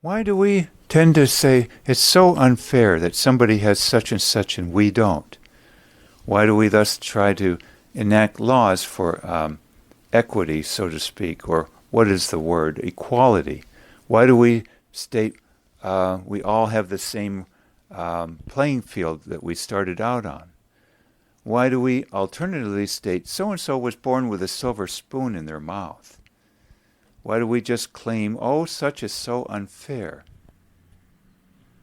Why do we tend to say it's so unfair that somebody has such and such and we don't? Why do we thus try to enact laws for equity, so to speak, or what is the word, equality? Why do we state we all have the same playing field that we started out on? Why do we alternatively state so-and-so was born with a silver spoon in their mouth? Why do we just claim, oh, such is so unfair?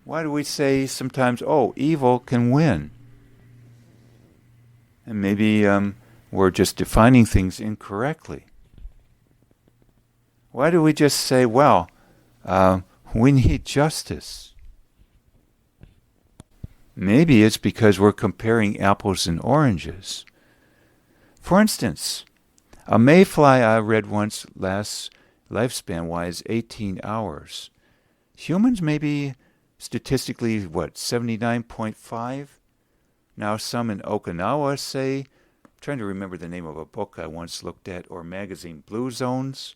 Why do we say sometimes, oh, evil can win? And maybe we're just defining things incorrectly. Why do we just say, well, we need justice? Maybe it's because we're comparing apples and oranges. For instance, a mayfly I read once lasts lifespan-wise 18 hours. Humans maybe statistically, 79.5? Now some in Okinawa say, I'm trying to remember the name of a book I once looked at, or magazine, Blue Zones,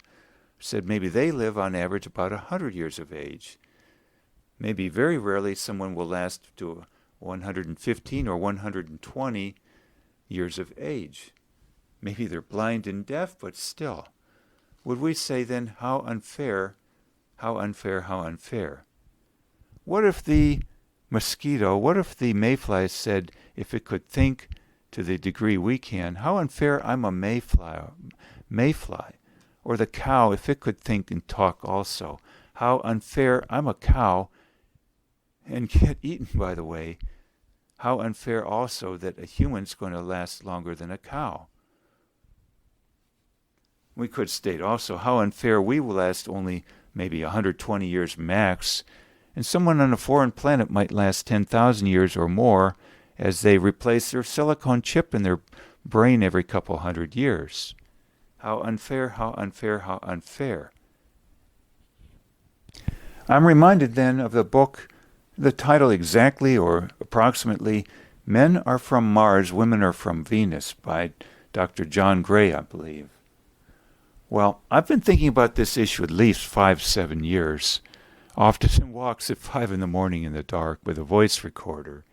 said maybe they live on average about 100 years of age. Maybe very rarely someone will last to 115 or 120 years of age. Maybe they're blind and deaf, but still. Would we say then, how unfair, how unfair, how unfair? What if the mosquito, what if the mayfly said, if it could think to the degree we can, how unfair, I'm a mayfly. Or the cow, if it could think and talk also, how unfair, I'm a cow, and get eaten, by the way. How unfair also that a human's going to last longer than a cow. We could state also how unfair we will last only maybe 120 years max, and someone on a foreign planet might last 10,000 years or more as they replace their silicone chip in their brain every couple hundred years. How unfair, how unfair, how unfair. I'm reminded then of the book, the title exactly or approximately, Men Are From Mars, Women Are From Venus, by Dr. John Gray, I believe. Well, I've been thinking about this issue at least 5-7 years, often in walks at 5 in the morning in the dark with a voice recorder.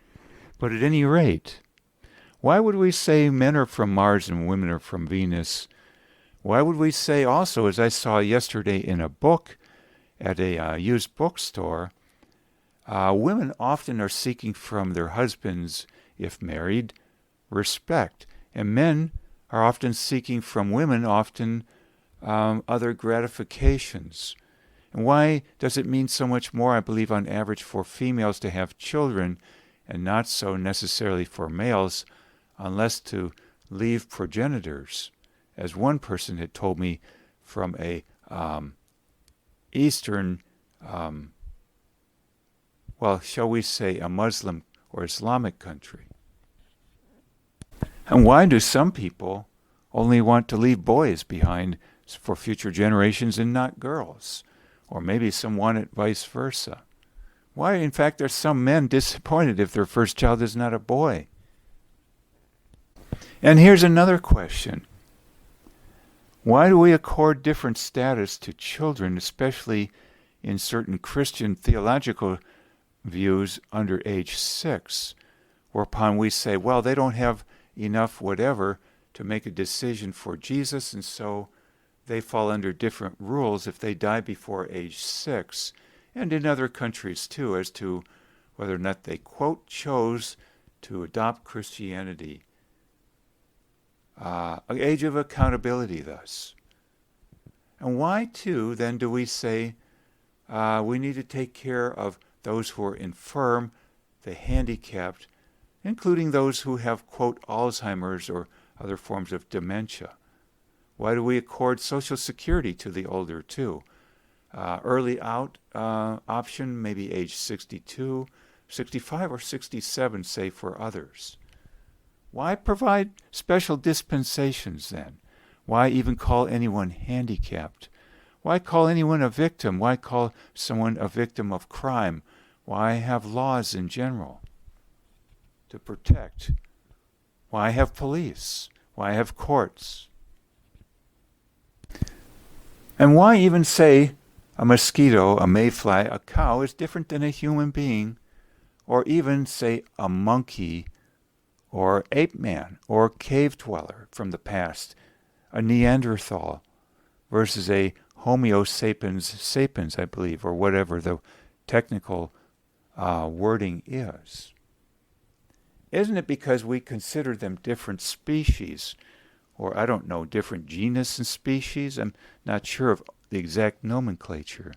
But at any rate, why would we say men are from Mars and women are from Venus? Why would we say also, as I saw yesterday in a book at a used bookstore, women often are seeking from their husbands, if married, respect. And men are often seeking from women, other gratifications. And why does it mean so much more, I believe, on average for females to have children and not so necessarily for males, unless to leave progenitors? As one person had told me from a Eastern, shall we say a Muslim or Islamic country. And why do some people only want to leave boys behind for future generations and not girls? Or maybe some want it vice versa. Why, in fact, are some men disappointed if their first child is not a boy? And here's another question. Why do we accord different status to children, especially in certain Christian theological views under age 6, whereupon we say, well, they don't have enough whatever to make a decision for Jesus, and so they fall under different rules if they die before age 6, and in other countries too, as to whether or not they, quote, chose to adopt Christianity. An age of accountability, thus. And why, too, then do we say we need to take care of those who are infirm, the handicapped, including those who have, quote, Alzheimer's or other forms of dementia? Why do we accord Social Security to the older, too? Early out option, maybe age 62, 65, or 67, say, for others. Why provide special dispensations, then? Why even call anyone handicapped? Why call anyone a victim? Why call someone a victim of crime? Why have laws in general to protect? Why have police? Why have courts? And why even say a mosquito, a mayfly, a cow is different than a human being, or even, say, a monkey, or ape man, or cave dweller from the past, a Neanderthal versus a Homo sapiens, I believe, or whatever the technical wording is. Isn't it because we consider them different species, or I don't know, different genus and species? I'm not sure of the exact nomenclature.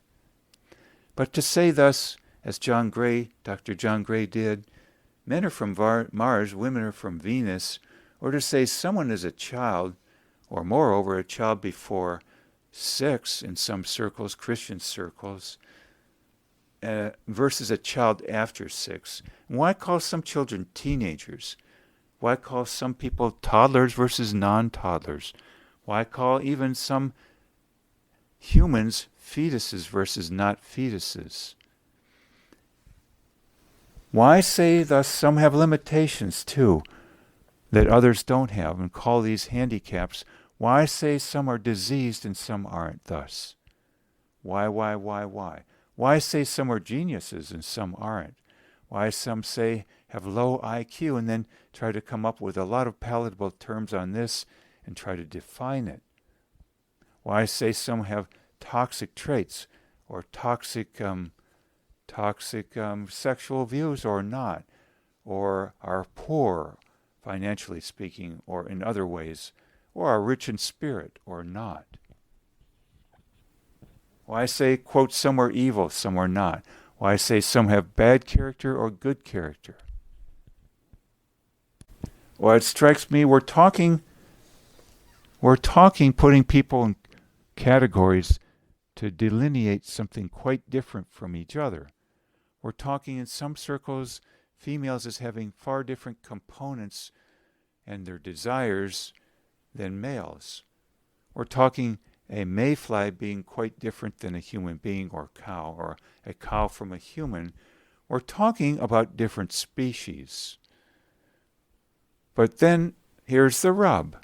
But to say thus, as Dr. John Gray did, men are from Mars, women are from Venus, or to say someone is a child, or moreover a child before 6 in some circles, Christian circles, versus a child after 6. And why call some children teenagers? Why call some people toddlers versus non-toddlers? Why call even some humans fetuses versus not fetuses? Why say thus some have limitations too that others don't have and call these handicaps? Why say some are diseased and some aren't thus? Why? Why say some are geniuses and some aren't? Why some say have low IQ and then try to come up with a lot of palatable terms on this and try to define it? Why say some have toxic traits or toxic sexual views or not, or are poor, financially speaking, or in other ways, or are rich in spirit or not? Why say, quote, some are evil, some are not? Why say some have bad character or good character? Well, it strikes me we're talking putting people in categories to delineate something quite different from each other. We're talking in some circles females as having far different components and their desires than males. We're talking a mayfly being quite different than a human being or cow, or a cow from a human. We're talking about different species. But then here's the rub.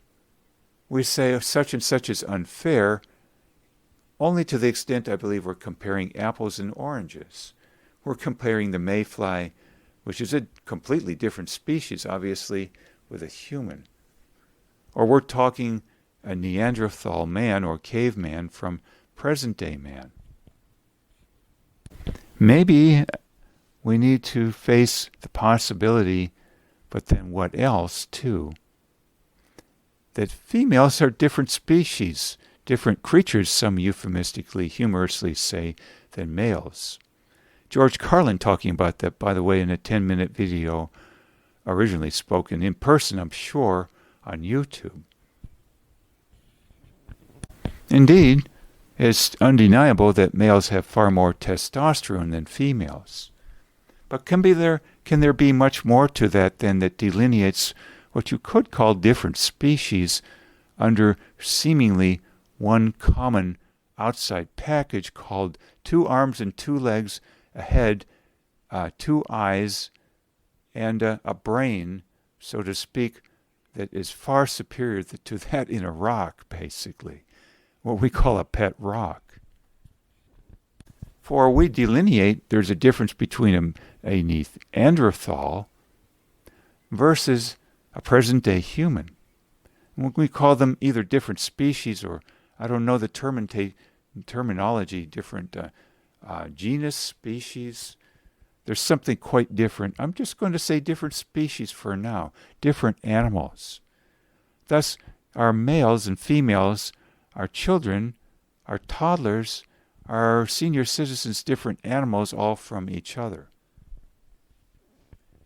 We say such and such is unfair only to the extent I believe we're comparing apples and oranges. We're comparing the mayfly, which is a completely different species, obviously, with a human. Or we're talking a Neanderthal man or caveman from present-day man. Maybe we need to face the possibility, but then what else, too? That females are different species, different creatures, some euphemistically, humorously say, than males. George Carlin talking about that, by the way, in a 10-minute video, originally spoken in person, I'm sure, on YouTube. Indeed, it's undeniable that males have far more testosterone than females. But can there be much more to that than that delineates what you could call different species under seemingly one common outside package called 2 arms and 2 legs, a head, 2 eyes, and a brain, so to speak, that is far superior to that in a rock, basically, what we call a pet rock. For we delineate there's a difference between a Neanderthal versus a present-day human. We call them either different species or, I don't know the terminology, different genus, species. There's something quite different. I'm just going to say different species for now, different animals. Thus, our males and females, our children, our toddlers, our senior citizens, different animals, all from each other.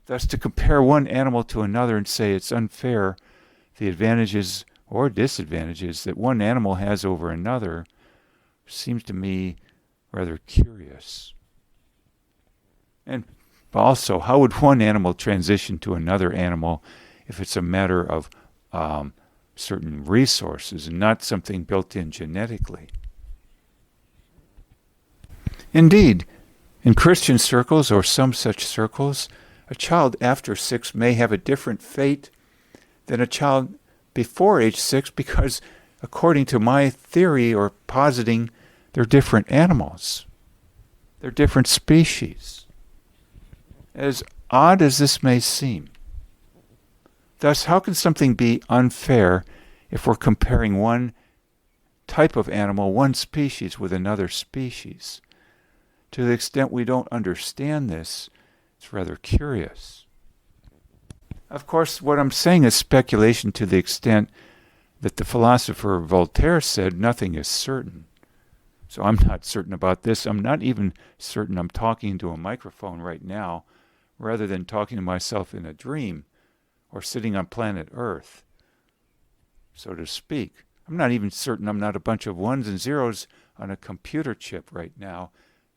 Thus, to compare one animal to another and say it's unfair, the advantages or disadvantages that one animal has over another seems to me rather curious. And also, how would one animal transition to another animal if it's a matter of certain resources and not something built in genetically? Indeed, in Christian circles or some such circles, a child after 6 may have a different fate than a child before age 6 because, according to my theory or positing, They're different animals. They're different species. As odd as this may seem. Thus, how can something be unfair if we're comparing one type of animal, one species, with another species? To the extent we don't understand this, it's rather curious. Of course, what I'm saying is speculation to the extent that the philosopher Voltaire said nothing is certain. So I'm not certain about this. I'm not even certain I'm talking into a microphone right now, rather than talking to myself in a dream or sitting on planet Earth, so to speak. I'm not even certain I'm not a bunch of ones and zeros on a computer chip right now,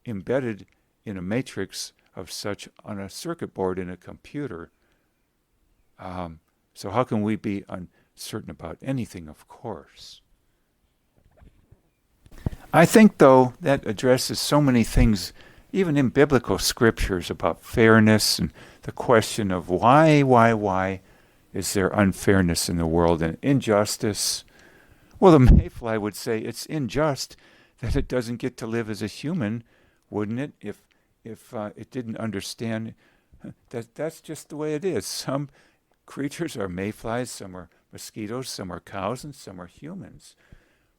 embedded in a matrix of such on a circuit board in a computer. So how can we be uncertain about anything, of course? I think, though, that addresses so many things, even in biblical scriptures, about fairness and the question of why is there unfairness in the world and injustice? Well, the mayfly would say it's unjust that it doesn't get to live as a human, wouldn't it, if it didn't understand that that's just the way it is. Some creatures are mayflies, some are mosquitoes, some are cows, and some are humans.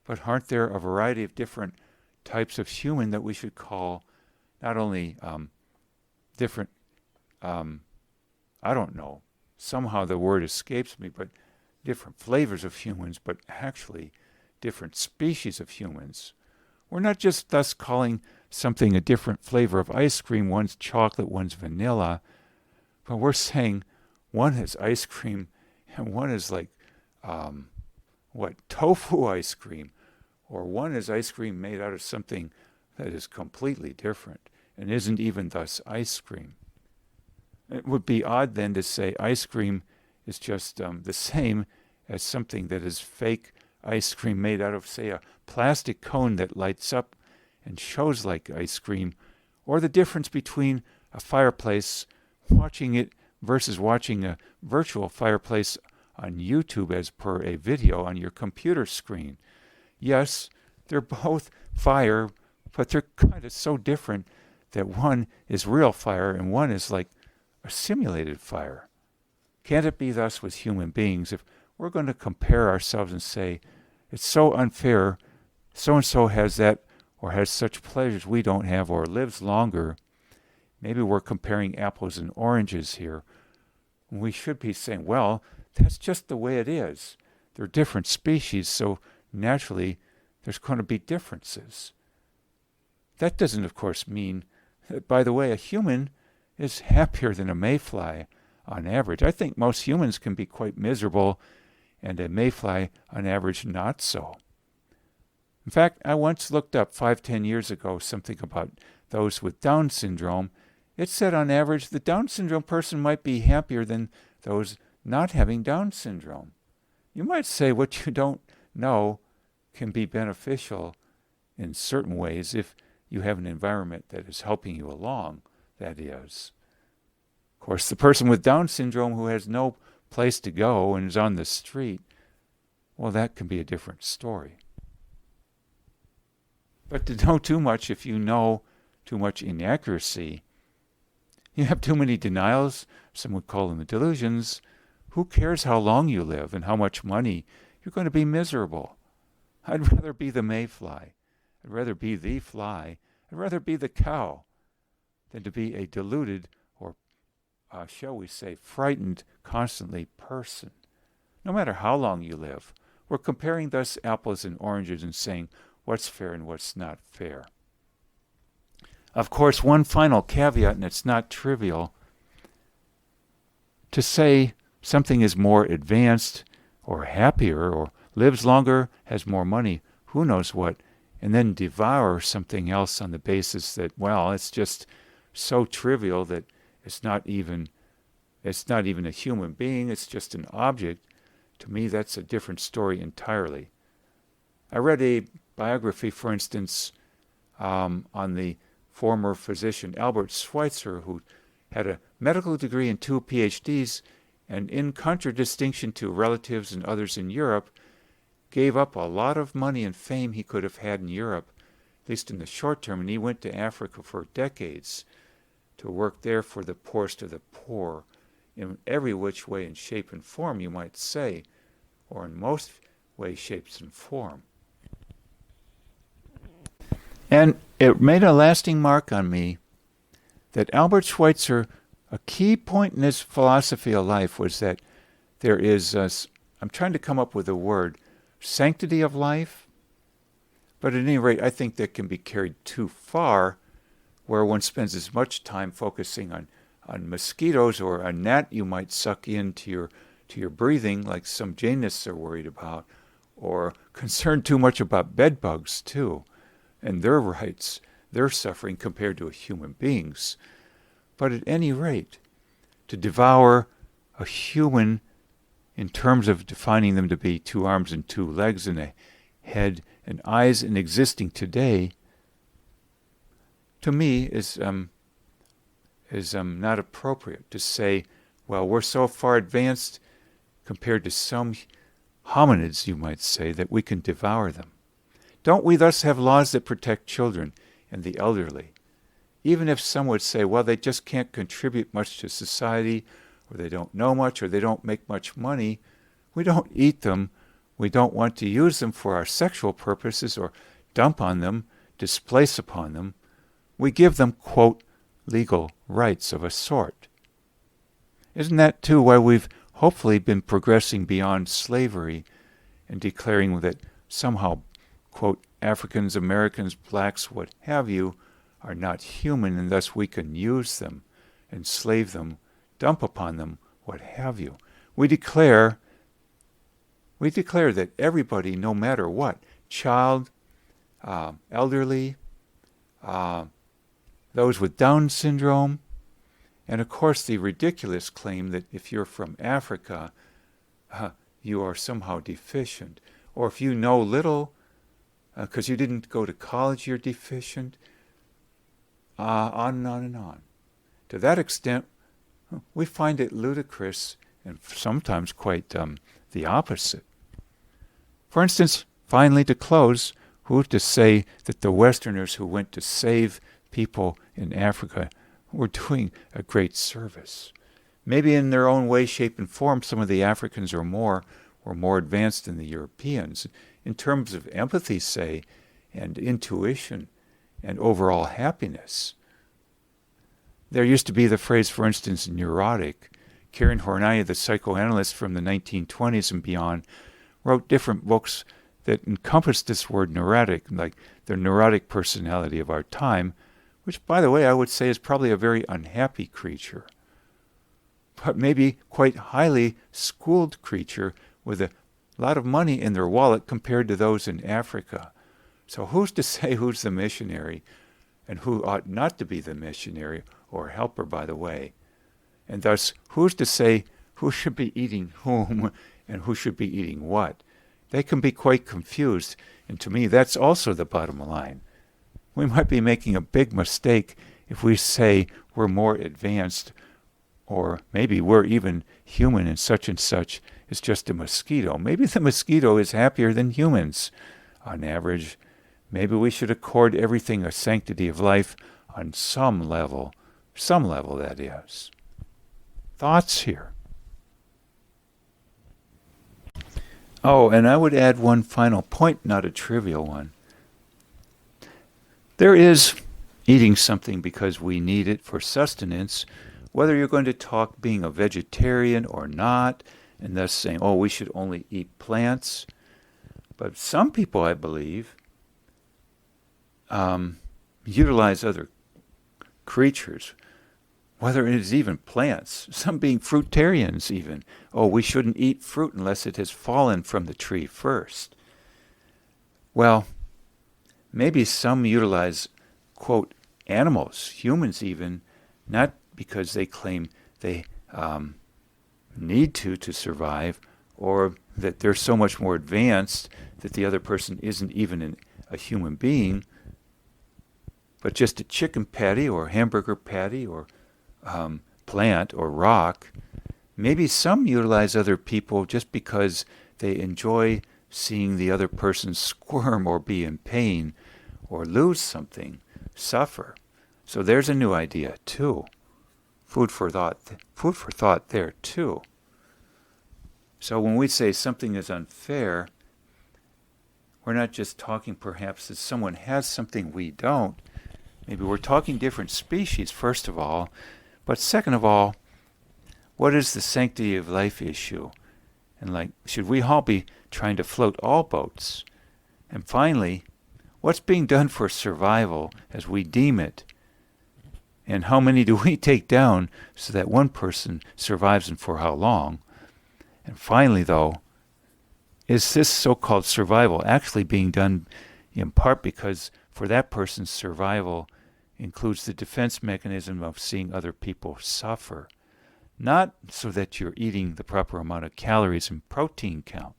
But aren't there a variety of different types of human that we should call not only different, I don't know, somehow the word escapes me, but different flavors of humans, but actually different species of humans. We're not just thus calling something a different flavor of ice cream, one's chocolate, one's vanilla, but we're saying one is ice cream and one is like, tofu ice cream, or one is ice cream made out of something that is completely different and isn't even thus ice cream. It would be odd then to say ice cream is just the same as something that is fake ice cream made out of, say, a plastic cone that lights up and shows like ice cream, or the difference between a fireplace, watching it versus watching a virtual fireplace on YouTube as per a video on your computer screen. Yes, they're both fire, but they're kind of so different that one is real fire and one is like a simulated fire. Can't it be thus with human beings? If we're going to compare ourselves and say, it's so unfair, so-and-so has that or has such pleasures we don't have or lives longer, maybe we're comparing apples and oranges here. We should be saying, well, that's just the way it is. They're different species, so naturally there's going to be differences. That doesn't, of course, mean that, by the way, a human is happier than a mayfly on average. I think most humans can be quite miserable, and a mayfly on average not so. In fact, I once looked up 5-10 years ago something about those with Down syndrome. It said on average the Down syndrome person might be happier than those not having Down syndrome. You might say what you don't know can be beneficial in certain ways if you have an environment that is helping you along, that is. Of course, the person with Down syndrome who has no place to go and is on the street, well, that can be a different story. But to know too much, if you know too much inaccuracy, you have too many denials, some would call them delusions. Who cares how long you live and how much money? You're going to be miserable. I'd rather be the mayfly. I'd rather be the fly. I'd rather be the cow than to be a deluded or, shall we say, frightened constantly person. No matter how long you live, we're comparing thus apples and oranges and saying what's fair and what's not fair. Of course, one final caveat, and it's not trivial, to say something is more advanced or happier or lives longer, has more money, who knows what, and then devour something else on the basis that, well, it's just so trivial that it's not even a human being, it's just an object. To me, that's a different story entirely. I read a biography, for instance, on the former physician Albert Schweitzer, who had a medical degree and 2 PhDs, and in contradistinction to relatives and others in Europe, gave up a lot of money and fame he could have had in Europe least in the short term, and he went to Africa for decades to work there for the poorest of the poor in every which way and shape and form, you might say, or in most ways, shapes, and form. And it made a lasting mark on me that Albert Schweitzer, a key point in his philosophy of life was that there is, I'm trying to come up with a word, sanctity of life, but at any rate, I think that can be carried too far, where one spends as much time focusing on mosquitoes or a gnat you might suck into your breathing, like some Jainists are worried about, or concerned too much about bed bugs too, and their rights, their suffering compared to human beings. But at any rate, to devour a human in terms of defining them to be 2 arms and 2 legs and a head and eyes and existing today, to me is not appropriate. To say, well, we're so far advanced compared to some hominids, you might say, that we can devour them. Don't we thus have laws that protect children and the elderly? Even if some would say, well, they just can't contribute much to society, or they don't know much, or they don't make much money, we don't eat them. We don't want to use them for our sexual purposes or dump on them, displace upon them. We give them, quote, legal rights of a sort. Isn't that too why we've hopefully been progressing beyond slavery and declaring that somehow, quote, Africans, Americans, blacks, what have you, are not human, and thus we can use them, enslave them, dump upon them, what have you. We declare that everybody, no matter what, child, elderly, those with Down syndrome, and of course the ridiculous claim that if you're from Africa, you are somehow deficient, or if you know little, because you didn't go to college, you're deficient, on and on and on. To that extent, we find it ludicrous and sometimes quite the opposite. For instance, finally to close, who's to say that the Westerners who went to save people in Africa were doing a great service? Maybe in their own way, shape, and form, some of the Africans were more advanced than the Europeans in terms of empathy, say, and intuition and overall happiness. There used to be the phrase, for instance, neurotic. Karen Hornaya, the psychoanalyst from the 1920s and beyond, wrote different books that encompassed this word neurotic, like the neurotic personality of our time, which, by the way, I would say is probably a very unhappy creature, but maybe quite highly schooled creature with a lot of money in their wallet compared to those in Africa. So who's to say who's the missionary and who ought not to be the missionary or helper, by the way? And thus, who's to say who should be eating whom and who should be eating what? They can be quite confused, and to me that's also the bottom line. We might be making a big mistake if we say we're more advanced, or maybe we're even human and such is just a mosquito. Maybe the mosquito is happier than humans on average. Maybe we should accord everything a sanctity of life on some level that is. Thoughts here? Oh, and I would add one final point, not a trivial one. There is eating something because we need it for sustenance, whether you're going to talk being a vegetarian or not, and thus saying, oh, we should only eat plants. But some people, I believe, utilize other creatures, whether it is even plants, some being fruitarians even. Oh, we shouldn't eat fruit unless it has fallen from the tree first. Well, maybe some utilize, quote, animals, humans even, not because they claim they need to survive, or that they're so much more advanced that the other person isn't even a human being, but just a chicken patty or hamburger patty or plant or rock. Maybe some utilize other people just because they enjoy seeing the other person squirm or be in pain, or lose something, suffer. So there's a new idea too. Food for thought there too. So when we say something is unfair, we're not just talking perhaps that someone has something we don't. Maybe we're talking different species, first of all. But second of all, what is the sanctity of life issue? And should we all be trying to float all boats? And finally, what's being done for survival as we deem it? And how many do we take down so that one person survives, and for how long? And finally, though, is this so-called survival actually being done in part because for that person's survival includes the defense mechanism of seeing other people suffer, not so that you're eating the proper amount of calories and protein count?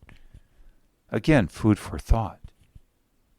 Again, food for thought.